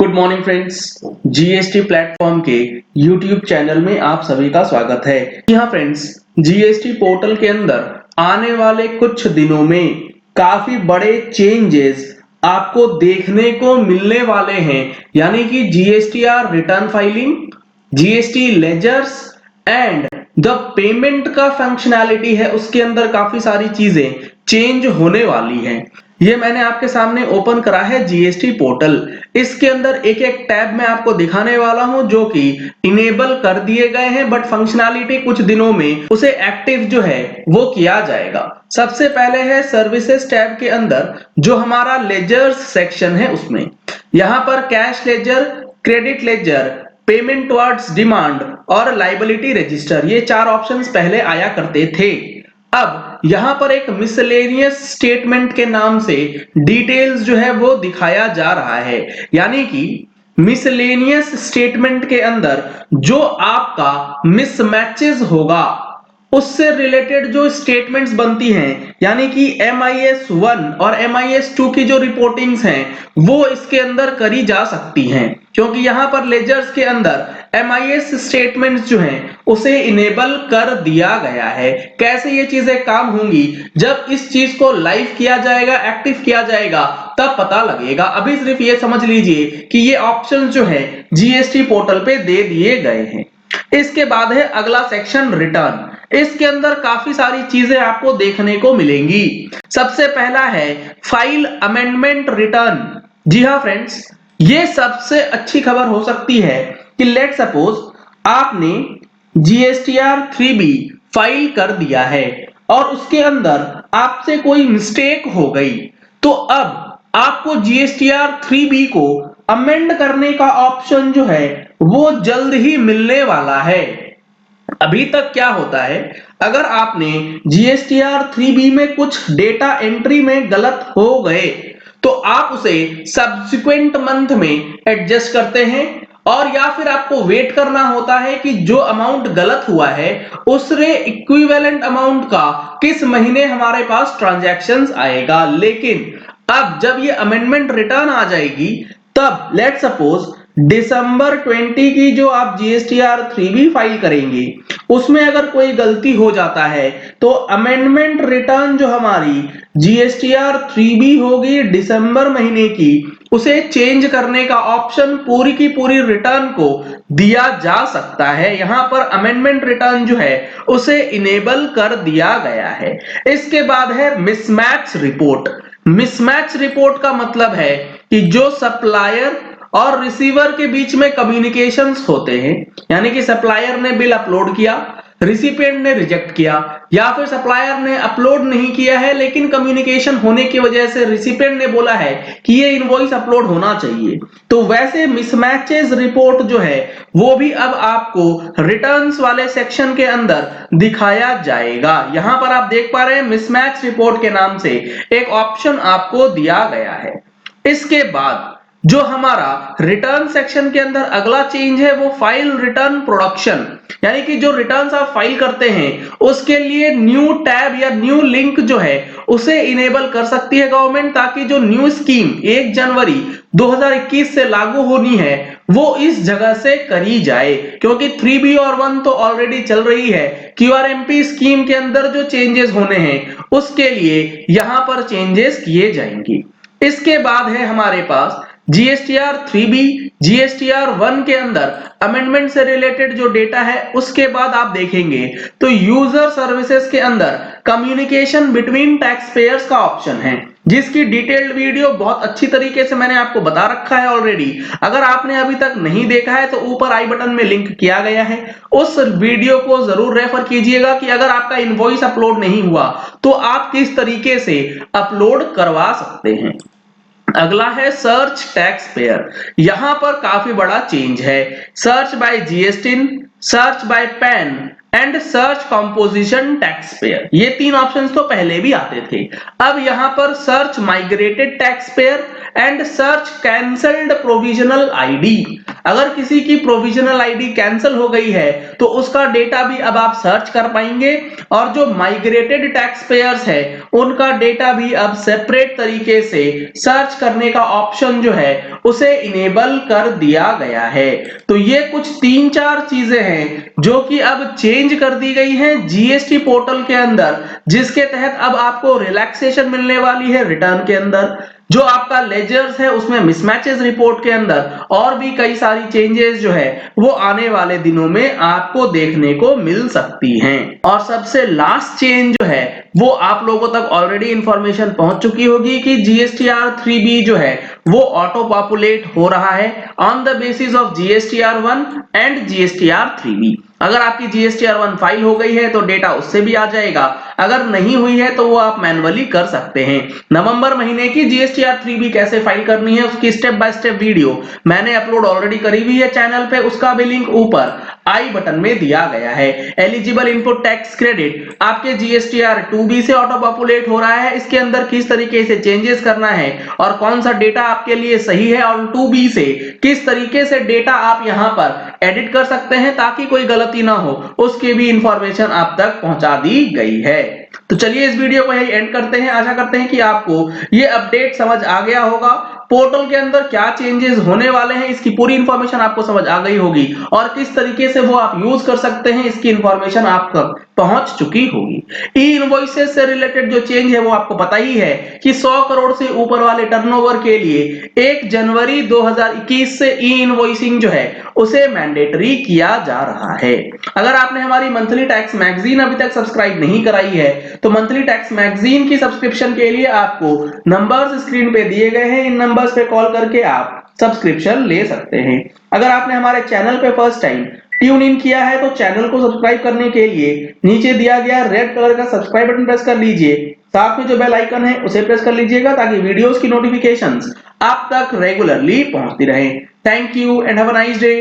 Good morning friends. GST platform के YouTube channel में आप सभी का स्वागत है। यहाँ फ्रेंड्स, जीएसटी पोर्टल के अंदर आने वाले कुछ दिनों में काफी बड़े चेंजेस आपको देखने को मिलने वाले हैं, यानी कि GSTR return filing, GST ledgers and the payment का फंक्शनैलिटी है, उसके अंदर काफी सारी चीजें चेंज होने वाली हैं। ये मैंने आपके सामने ओपन करा है जीएसटी पोर्टल। इसके अंदर एक एक टैब मैं आपको दिखाने वाला हूं जो कि इनेबल कर दिए गए हैं, बट फंक्शनैलिटी कुछ दिनों में उसे एक्टिव जो है वो किया जाएगा। सबसे पहले है सर्विसेज टैब के अंदर जो हमारा लेजर्स सेक्शन है, उसमें यहां पर cash ledger, credit ledger, payment towards demand और लायबिलिटी रजिस्टर, ये चार ऑप्शंस पहले आया करते थे। अब यहां पर एक मिसलेनियस स्टेटमेंट के नाम से डिटेल्स जो है वो दिखाया जा रहा है, यानी कि मिसलेनियस स्टेटमेंट के अंदर जो आपका मिसमैचेस होगा उससे रिलेटेड जो स्टेटमेंट्स बनती हैं, यानी कि MIS 1 और MIS 2 की जो रिपोर्टिंग्स हैं वो इसके अंदर करी जा सकती हैं, क्योंकि यहां पर लेजर्स के अंदर MIS स्टेटमेंट्स जो हैं उसे इनेबल कर दिया गया है। कैसे ये चीजें काम होंगी, जब इस चीज को लाइव किया जाएगा, एक्टिव किया जाएगा, तब पता लगेगा। अभी सिर्फ ये समझ लीजिए कि ये ऑप्शन जो है जीएसटी पोर्टल पे दे दिए गए हैं। इसके बाद है अगला सेक्शन रिटर्न। इसके अंदर काफी सारी चीजें आपको देखने को मिलेंगी। सबसे पहला है फाइल अमेंडमेंट रिटर्न। जी हाँ फ्रेंड्स, ये सबसे अच्छी खबर हो सकती है कि लेट सपोज आपने GSTR 3B फाइल कर दिया है और उसके अंदर आपसे कोई मिस्टेक हो गई, तो अब आपको GSTR 3B को अमेंड करने का ऑप्शन जो है वो जल्द ही मिलने वाला है। अभी तक क्या होता है, अगर आपने GSTR 3B में कुछ डेटा एंट्री में गलत हो गए तो आप उसे सब्सिक्वेंट मंथ में एडजस्ट करते हैं, और या फिर आपको वेट करना होता है कि जो अमाउंट गलत हुआ है उससे इक्विवेलेंट अमाउंट का किस महीने हमारे पास ट्रांजैक्शंस आएगा। लेकिन अब जब ये अमेंडमेंट रिटर्न आ जाएगी, तब लेट सपोज दिसंबर 20 की जो आप GSTR 3B फाइल करेंगे उसमें अगर कोई गलती हो जाता है तो अमेंडमेंट रिटर्न जो हमारी GSTR 3B होगी दिसंबर महीने की, उसे चेंज करने का ऑप्शन पूरी की पूरी रिटर्न को दिया जा सकता है। यहां पर अमेंडमेंट रिटर्न जो है उसे इनेबल कर दिया गया है। इसके बाद है मिसमैच रिपोर्ट। मिसमैच रिपोर्ट का मतलब है कि जो सप्लायर और रिसीवर के बीच में कम्युनिकेशंस होते हैं, यानी कि सप्लायर ने बिल अपलोड किया, रिसिपिएंट ने रिजेक्ट किया, या फिर सप्लायर ने अपलोड नहीं किया है लेकिन कम्युनिकेशन होने की वजह से रिसिपिएंट ने बोला है कि ये इनवॉइस अपलोड होना चाहिए, तो वैसे मिसमैचेस रिपोर्ट जो है वो भी अब आपको रिटर्न्स वाले सेक्शन के अंदर दिखाया जाएगा। यहां पर आप देख पा रहे हैं मिसमैच रिपोर्ट के नाम से एक ऑप्शन आपको दिया गया है। इसके बाद जो हमारा रिटर्न सेक्शन के अंदर अगला चेंज है वो फाइल रिटर्न प्रोडक्शन, यानी कि जो रिटर्न्स आप फाइल करते हैं उसके लिए न्यू टैब या न्यू लिंक जो है उसे इनेबल कर सकती है गवर्नमेंट, ताकि जो न्यू स्कीम 1 जनवरी 2021 से लागू होनी है वो इस जगह से करी जाए, क्योंकि 3B और 1 तो ऑलरेडी चल रही है। QRMP स्कीम के अंदर जो चेंजेस होने हैं उसके लिए यहां पर चेंजेस किए जाएंगे। इसके बाद है हमारे पास GSTR 3B, GSTR 1 के अंदर अमेंडमेंट से रिलेटेड जो डेटा है, उसके बाद आप देखेंगे तो यूजर सर्विसेज के अंदर कम्युनिकेशन बिटवीन टैक्स पेयर्स का ऑप्शन है, जिसकी डिटेल्ड वीडियो बहुत अच्छी तरीके से मैंने आपको बता रखा है ऑलरेडी। अगर आपने अभी तक नहीं देखा है तो ऊपर आई बटन में लिंक किया गया है, उस वीडियो को जरूर रेफर कीजिएगा कि अगर आपका इनवॉइस अपलोड नहीं हुआ तो आप किस तरीके से अपलोड करवा सकते हैं। अगला है सर्च टैक्स पेयर। यहां पर काफी बड़ा चेंज है। Search by GSTIN, search by pan and search composition tax payer, ये 3 ऑप्शंस तो पहले भी आते थे। अब यहां पर search migrated tax payer and search cancelled provisional ID। अगर किसी की प्रोविजनल आईडी कैंसिल हो गई है तो उसका डेटा भी अब आप सर्च कर पाएंगे और जो माइग्रेटेड टैक्स पेयर्स है उनका डेटा भी अब सेपरेट तरीके से सर्च करने का ऑप्शन जो है उसे इनेबल कर दिया गया है। तो ये कुछ 3-4 चीजें हैं जो कि अब चेंज कर दी गई हैं जीएसटी पोर्टल के अंदर, जिसके तहत अब आपको रिलैक्सेशन मिलने वाली है रिटर्न के अंदर, जो आपका लेजर्स है उसमें मिसमैचेस रिपोर्ट के अंदर, और भी कई सारी चेंजेस जो है वो आने वाले दिनों में आपको देखने को मिल सकती हैं। और सबसे लास्ट चेंज जो है वो आप लोगों तक ऑलरेडी इंफॉर्मेशन पहुंच चुकी होगी कि जीएसटीआर 3B जो है वो ऑटो पॉपुलेट हो रहा है on the basis of GSTR 1 and GSTR 3B। अगर आपकी जीएसटीआर 1 फाइल हो गई है तो डेटा उससे भी आ जाएगा, अगर नहीं हुई है तो वो आप मैन्युअली कर सकते हैं। नवंबर महीने की जीएसटीआर 3B कैसे फाइल करनी है उसकी स्टेप बाय स्टेप वीडियो मैंने अपलोड ऑलरेडी करी हुई है चैनल पे, उसका भी लिंक ऊपर आई बटन में दिया गया है। एलिजिबल इनपुट टैक्स क्रेडिट आपके जीएसटीआर 2B से ऑटो पॉपुलेट हो रहा है, इसके अंदर किस तरीके से चेंजेस करना है और कौन सा डेटा आपके लिए सही है और 2B से किस तरीके से डेटा आप यहां पर एडिट कर सकते हैं ताकि कोई गलती ना हो, उसकी भी इंफॉर्मेशन आप तक पहुंचा दी गई है। तो चलिए इस वीडियो को यही एंड करते हैं। आशा करते हैं कि आपको ये अपडेट समझ आ गया होगा, पोर्टल के अंदर क्या चेंजेस होने वाले हैं इसकी पूरी इंफॉर्मेशन आपको समझ आ गई होगी और किस तरीके से वो आप यूज कर सकते हैं इसकी इंफॉर्मेशन आप तक पहुंच चुकी होगी। ई इनवॉइसेस से रिलेटेड जो चेंज है वो आपको पता ही है कि 100 करोड़ से ऊपर वाले टर्नओवर के लिए 1 जनवरी 2021 से ई इनवॉइसिंग जो है उसे मैंडेटरी किया जा रहा है। अगर आपने हमारी मंथली टैक्स मैगजीन अभी तक सब्सक्राइब नहीं कराई है तो मंथली टैक्स मैगजीन की सब्सक्रिप्शन के लिए आपको नंबर्स स्क्रीन पे दिए गए हैं, इन नंबर्स पे कॉल करके आप सब्सक्रिप्शन ले सकते हैं। अगर आपने हमारे चैनल पे फर्स्ट टाइम ट्यून इन किया है तो चैनल को सब्सक्राइब करने के लिए नीचे दिया गया रेड कलर का सब्सक्राइब बटन प्रेस कर लीजिए, साथ में जो बेल आइकन है उसे प्रेस कर लीजिएगा ताकि वीडियोस की नोटिफिकेशंस आप तक रेगुलरली पहुंचती रहे। Thank you and have a nice day.